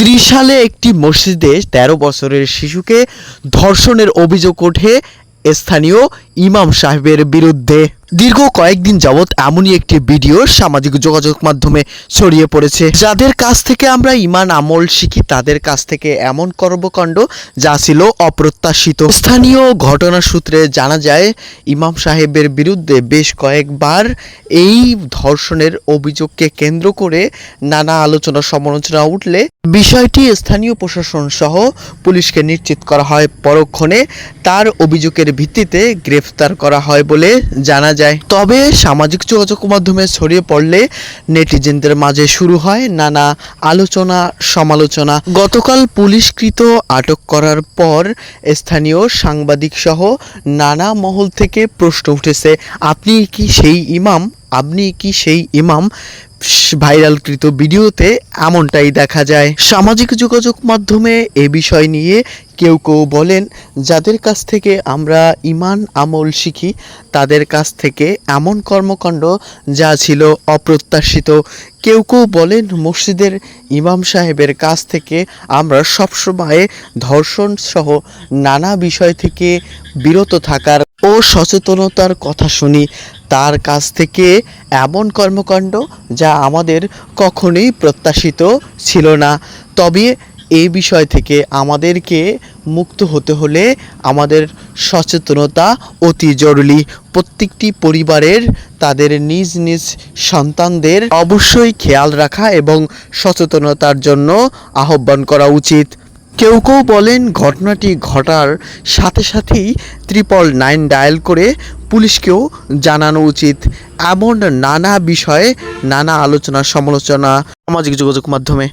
ত্রিশালে একটি মসজিদে ১৩ বছরের শিশুকে ধর্ষণের অভিযোগ ওঠে স্থানীয় ইমাম সাহেবের বিরুদ্ধে। দীর্ঘ কয়েকদিন যাবৎ এমনই একটি ভিডিও সামাজিক যোগাযোগ মাধ্যমে ছড়িয়ে পড়েছে। যাদের কাছ থেকে আমরা ঈমান আমল শিখি তাদের কাছ থেকে এমন কর্মকাণ্ড যা ছিল অপ্রত্যাশিত। স্থানীয় ঘটনা সূত্রে জানা যায়, ইমাম সাহেবের বিরুদ্ধে বেশ কয়েকবার এই ধর্ষণের অভিযোগকে কেন্দ্র করে নানা আলোচনা সমালোচনা উঠলে বিষয়টি স্থানীয় প্রশাসন সহ পুলিশকে নিশ্চিত করা হয়। পরক্ষণে তার অভিযোগের ভিত্তিতে গ্রেফতার করা হয় বলে জানা যায়। তবে সামাজিক যোগাযোগ মাধ্যমে ছড়িয়ে পড়লে নেটিজেনদের মাঝে শুরু হয় নানা আলোচনা সমালোচনা। গতকাল পুলিশকৃত আটক করার পর স্থানীয় সাংবাদিক সহ নানা মহল থেকে প্রশ্ন উঠেছে, আপনি কি সেই ইমাম? আপনি কি সেই ইমাম? ভাইরালকৃত ভিডিওতে এমনটাই দেখা যায়। সামাজিক যোগাযোগ মাধ্যমে এ বিষয় নিয়ে কেউ কেউ বলেন, যাদের কাছ থেকে আমরা ঈমান আমল শিখি তাদের কাছ থেকে এমন কর্মকাণ্ড যা ছিল অপ্রত্যাশিত। কেউ কেউ বলেন, মসজিদের ইমাম সাহেবের কাছ থেকে আমরা সবসময় ধর্ষণ সহ নানা বিষয় থেকে বিরত থাকার ও সচেতনতার কথা শুনি। তার কাছ থেকে এমন কর্মকাণ্ড যা আমাদের কখনোই প্রত্যাশিত ছিল না। তবে এই বিষয় থেকে আমাদেরকে মুক্ত হতে হলে আমাদের সচেতনতা অতি জরুরি। প্রত্যেকটি পরিবারের তাদের নিজ নিজ সন্তানদের অবশ্যই খেয়াল রাখা এবং সচেতনতার জন্য আহ্বান করা উচিত। কেউ কেউ বলেন, ঘটনাটি ঘটার সাথে সাথেই 999 ডায়াল করে পুলিশকেও জানানো উচিত। এমন নানা বিষয়ে নানা আলোচনা সমালোচনা সামাজিক যোগাযোগ মাধ্যমে।